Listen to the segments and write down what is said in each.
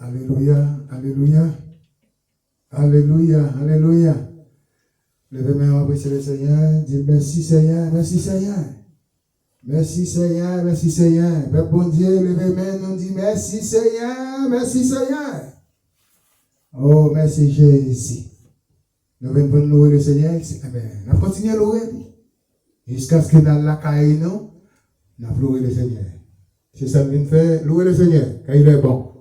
Alléluia, alléluia, alléluia, alléluia. Levez-moi, appréciez le Seigneur, dis merci Seigneur, merci Seigneur. Merci Seigneur, merci Seigneur. Père bon Dieu, levez-moi, nous dit merci Seigneur, merci Seigneur. Oh, merci Jésus. Nous venons louer le Seigneur. Amen. Nous continuons à louer. Jusqu'à ce que dans la caille, nous louer le Seigneur. C'est ça que nous faisons, louer le Seigneur, car il est bon.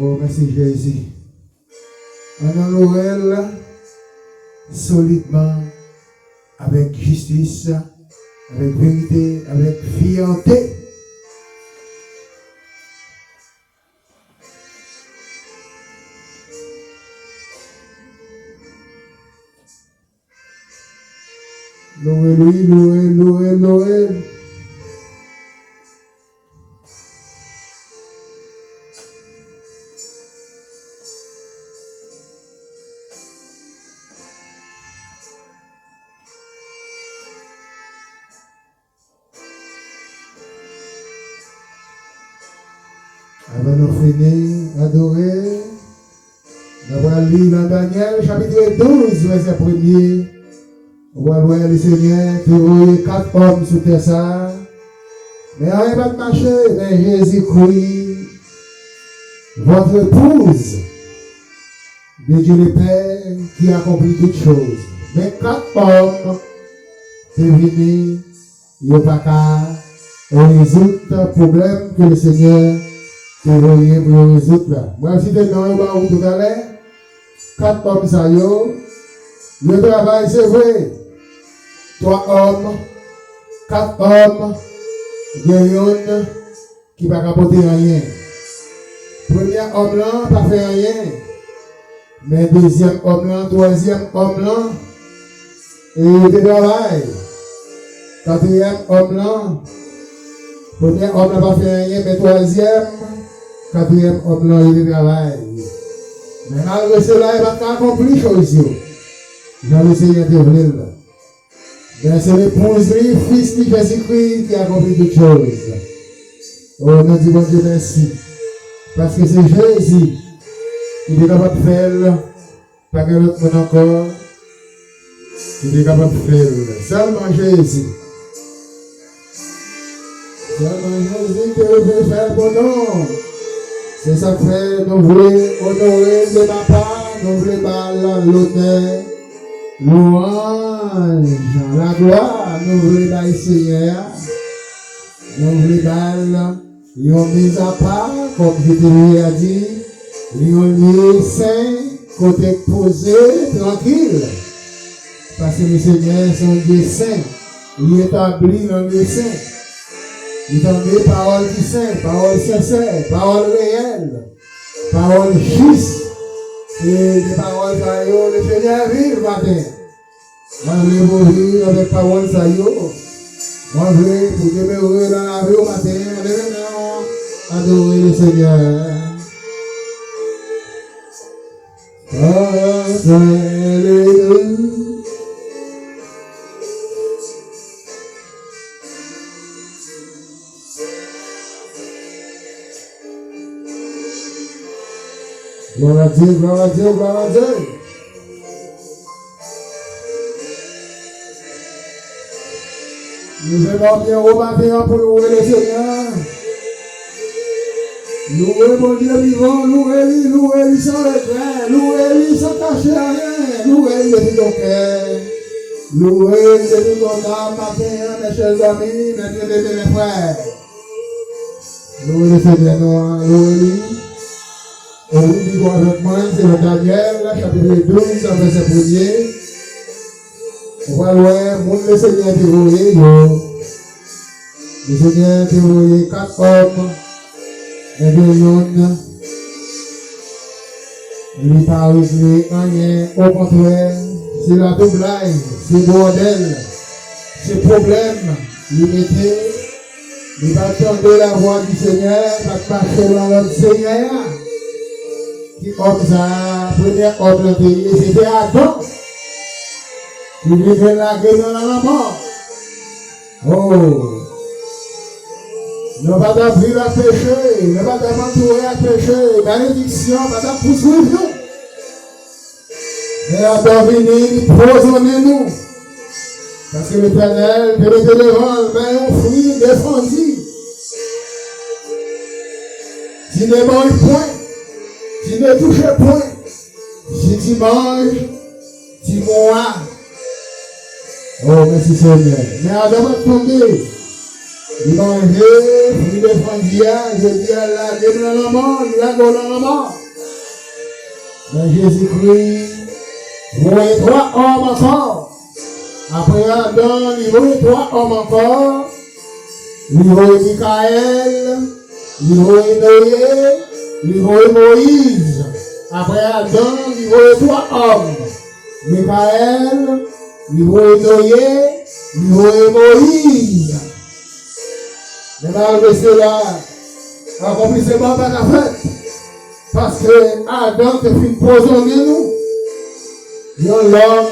Oh, merci Jésus. On a loué solidement, avec justice, avec vérité, avec fierté. Louez-lui, louez, louez, louez. Avant de finir, adorer, d'avoir lu dans Daniel, chapitre 12, verset 1er. On va voir le Seigneur, tu vois 4 hommes sous terre ça. Mais rien pas de marcher, mais Jésus-Christ, votre épouse, de Dieu le Père, qui accomplit toutes choses. Mais 4 hommes, c'est venu, il n'y a pas qu'à résoudre le problème que le Seigneur t'a envoyé pour résoudre là. Moi, si tu es dans le tout à l'heure, 4 hommes, ça y est, le travail, c'est vrai. 3 hommes, 4 hommes, gagnent qui ne va pas apporter rien. Premier homme là, pas fait rien. Mais deuxième homme là, troisième homme là, et il travaille. Quatrième homme là, premier homme là, pas fait rien, mais quatrième homme là, il travaille. Mais malgré cela, il va pas accomplir chose. Dans le Seigneur te voulait là. Mais c'est l'épouse du Fils de Jésus-Christ qui a accompli toutes choses. Oh, nous disons bon Dieu merci. Parce que c'est Jésus qui est capable de faire, pas que l'autre monde encore, qui est capable de faire. Seulement Jésus. Seulement Jésus que veut faire pour nous. C'est ça que fait, nous voulons honorer de ma part, nous voulons parler l'honneur. Louange, la gloire, nous voulons bailler Seigneur, nous voulons bailler, ils ont mis à part, comme je te l'ai dit, ils ont lieu saint, côté posé, tranquille, parce que le Seigneur est son Dieu saint, il est établi dans le lieu saint, il donne des paroles du saint, paroles sincères, paroles réelles, paroles justes. Et des paroles ça y est, le Seigneur vive matin. Moi je veux mourir avec paroles ça y est. Moi je veux pour demeurer dans la vie au matin. Adorer le Seigneur. Alléluia. Gloire à Dieu, gloire à Dieu, gloire à Dieu. Nous allons bien au matin pour louer le Seigneur. Louer mon Dieu vivant, louer-lui sans regret, louer-lui sans cacher rien, louer-lui de ton cœur. Louer-lui de ton âme, matin, mes chers amis, mes bien-aimés, mes frères. Louer le Seigneur, louer-lui. Et nous vivons avec moi, c'est le Daniel, chapitre 12, verset 1er. On va voir, le Seigneur dévoué, le Seigneur dévoué 4 hommes, et 2 jeunes. Il n'est pas réglé rien, au contraire, c'est la doublage, c'est bordel, c'est problème, limité. Il va entendre la voix du Seigneur, va marcher dans notre Seigneur. Qui homme ça, premier homme de pays, c'était Adam. Il vivait la gueule dans la mort. Oh! Ne pas t'apprendre à pécher, ne pas t'aventurer à pécher, malédiction, ne pas t'appousuivre. Mais à devenir, posons-nous. Parce que l'Éternel, de le devant, mais on fruit défendu. Tu ne manges point, tu ne touches point. Si tu manges, tu mourras. Oh, merci Seigneur. Mais avant de tomber, il mangeait, fruit défendu, je dis à la gueule dans la mort, la gueule dans la mort. Mais Jésus-Christ, voyez trois hommes encore. Après Adam, il voyait trois hommes encore. Il voyait Michael, il voyait Noé, il voyait Moïse. Après Adam, il voyait trois hommes. Michael, il voyait Noé, il voyait Moïse. Mais malgré cela, accomplissement pas la fête. Parce que Adam te fit poisonner nous. L'homme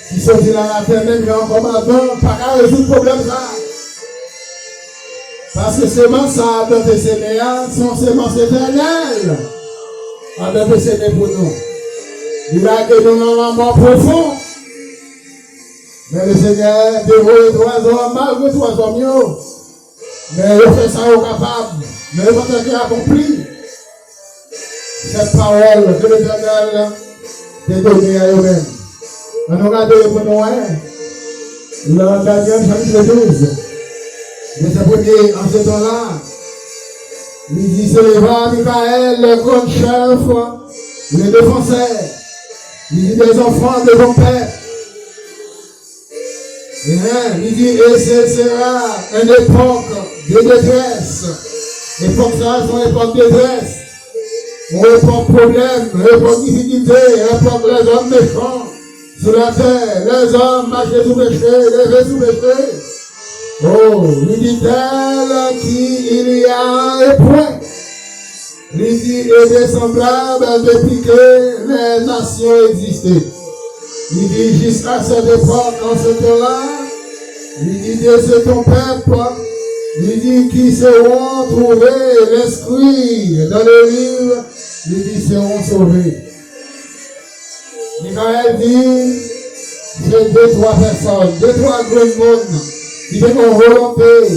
qui sortit dans la terre, même comme Adam, pas qu'à résoudre le problème ça. Parce que semences ça, Adam te sémé, sont semences éternelles. Adam te sémé pour nous. Il a que nous dans la mort profond. Mais le Seigneur dévoile trois hommes, malgré trois hommes. Mais il fait ça au capable. Mais il va être accompli. Cette parole que l'Éternel t'a donnée à eux-mêmes. On regarde pour nous, dans Daniel chapitre 12. Mais c'est premier, en ce temps-là, il dit, se leva Michael, le grand chef, le défenseur. Il dit, des enfants de ton père. Il dit, et ce sera une époque de détresse. Époque ça, c'est une époque de détresse. Une époque problème, une époque difficulté, une époque les hommes méchants sur la terre, les hommes marchent sous péché, les sous péché. Oh, il dit tel qu'il y a un point. Il dit, il est semblable depuis que les nations existaient. Il dit jusqu'à cette époque, en ce temps-là, il dit c'est ton peuple, il dit qui seront trouvés l'inscrit dans le livre, il dit seront sauvés. Michael dit, c'est deux, trois personnes, deux, trois grands mondes qui ont volonté,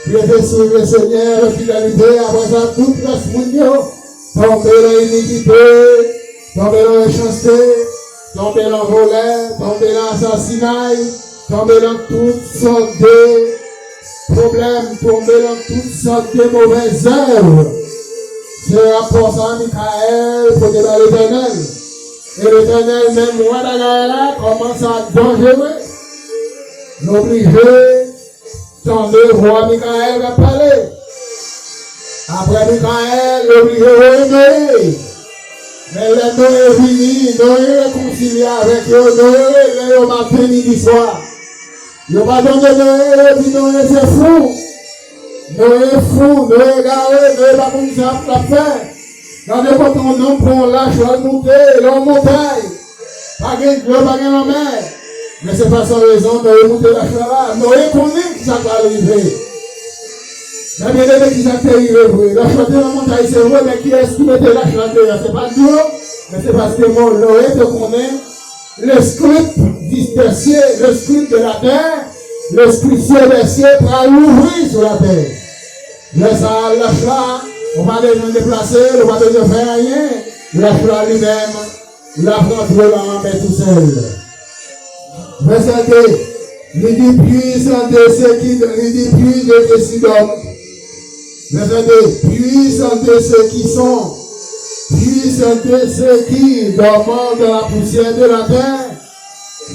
qui étaient suivre le Seigneur, fidélité, après ça, tout le monde tomber dans l'iniquité, tomber dans la méchanceté, tomber dans le volet, tomber dans l'assassinat, tomber dans toutes sortes de problèmes, tomber dans toutes sortes de mauvaises œuvres. C'est rapport ça à Michael pour dire à l'Éternel. Et l'Éternel, même moi, là, commence à dangereux. L'obliger, tendre voir Michael va parler. Après Michael, l'obliger aimer. Mais le Noé est fini, Noé est réconcilié avec eux, Noé est au matin, midi, soir. Il n'y a pas donné Noé, puis Noé c'est fou. Noé est fou, Noé est garé, Noé pas comme ça pour la faire. Dans n'importe quel nom pour lâcher, la monter, la montagne. Pas de l'eau, pas de la mer. Mais c'est pas sans raison, Noé monter la là. Noé connaît que ça va arriver. Mais bien aimé qui ça t'est arrivé, la chanter dans la montagne, c'est vrai, mais qui est-ce qui mettait la chanter? C'est pas Dieu, mais c'est parce que mon Noé te connaît le script dispersé, le script de la terre, le script célestial pour l'ouvrir sur la terre. Laisse ça, lâche là, on va les déplacer, on va les faire rien, lâche là lui-même, la prend dans la main tout seul. Verset 2, il dit puissant de ceux qui, il dit puissant de Sidon. Verset 2, puissant de ceux qui sont, puissant de ceux qui dorment dans la poussière de la terre,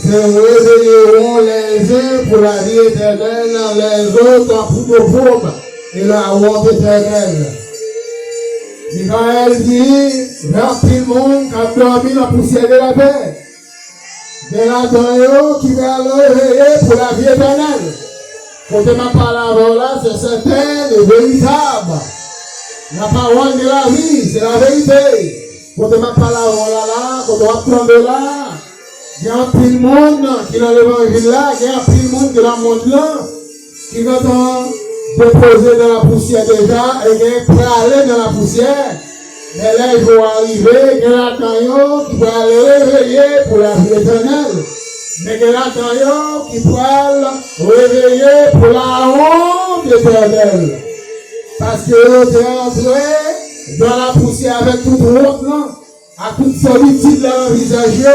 se réveilleront les uns pour la vie éternelle, les autres pour le pauvres et la honte éternelle. Michael dit, remplis le monde qui a dormi dans la poussière de la terre. De la donne qui va le réveiller pour la vie éternelle. Quand ma parole là, c'est certain et véritable. La parole de la vie, c'est la vérité. Quand ma parole là, quand on va prendre là, il y a un pile de monde qui est dans l'évangile là, il y a un pile de monde qui est dans le monde là, qui va dans déposé dans la poussière déjà, et qui peut aller dans la poussière. Mais là, il faut arriver, qu'il y a qui peut aller réveiller pour la vie éternelle. Mais qu'il y a qui peut aller réveiller pour la honte éternelle. Parce que tu es entré dans la poussière avec toute honte, à toute solitude dans le visage,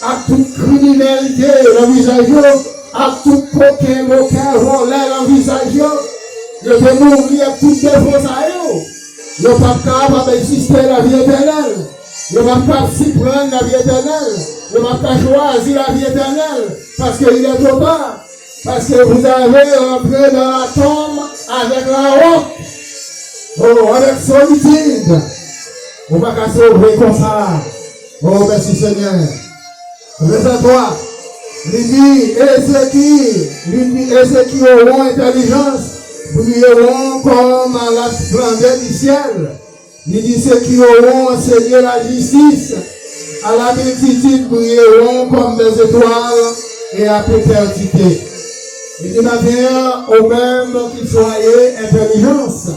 à toute criminalité dans le visage, à tout coquin local volé dans le visage. Je peux mourir avec toutes les fausses à eux. Je ne peux pas capable d'exister la vie éternelle. Je ne peux pas s'y prendre la vie éternelle. Je ne peux pas choisir la vie éternelle. Parce qu'il est trop tard. Parce que vous avez entré dans la tombe avec la honte. Oh, avec solitude. On ne va pas sauver comme ça. Oh, merci Seigneur. Verset 3. Il dit, et ceux qui auront intelligence brilleront comme à la splendeur du ciel. Il dit, ceux qui auront enseigné la justice à la multitude brilleront comme des étoiles et à perpétuité. Il dit maintenant, au même qu'il soyez intelligence.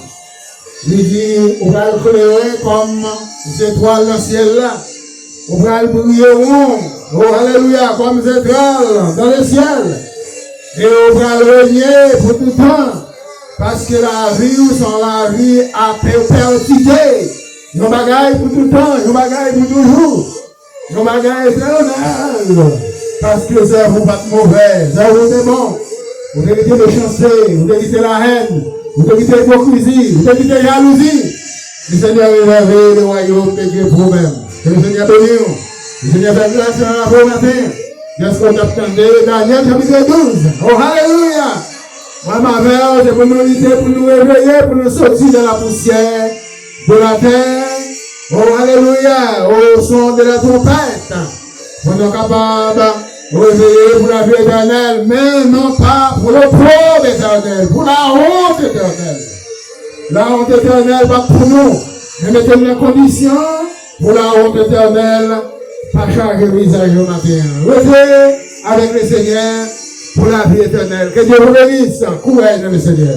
Il dit, on va éclairer comme des étoiles dans le ciel là. On va brilleront, oh alléluia, comme des étoiles dans le ciel. Et on va régner pour tout le temps. Parce que la vie sans la vie à perpétuité. Nos bagailles pour tout le temps, nos bagailles pour toujours. Nos bagailles éternelles. Parce que c'est vous pas mauvais, c'est vous est bon. Vous évitez méchanceté, vous évitez la haine, vous évitez l'hypocrisie, vous évitez la jalousie. Le Seigneur est réveillé le royaume de Dieu vous-même. Que le Seigneur bénisse. Le Seigneur fait grâce à vous matin. Qu'est-ce qu'on attendait? Daniel chapitre 12. Oh, alléluia! Moi, ma mère, c'est pour nous lutter, pour nous réveiller, pour nous sortir de la poussière, de la terre. Oh, alléluia! Au son de la trompette. Pour nous capables de réveiller pour la vie éternelle, mais non pas pour le pauvre éternel, pour la honte éternelle. La honte éternelle, pas pour nous. Mais mettez les conditions pour la honte éternelle, pas charger le visage au matin. Restez avec le Seigneur pour la vie éternelle. Que Dieu vous bénisse. Courage, le Seigneur.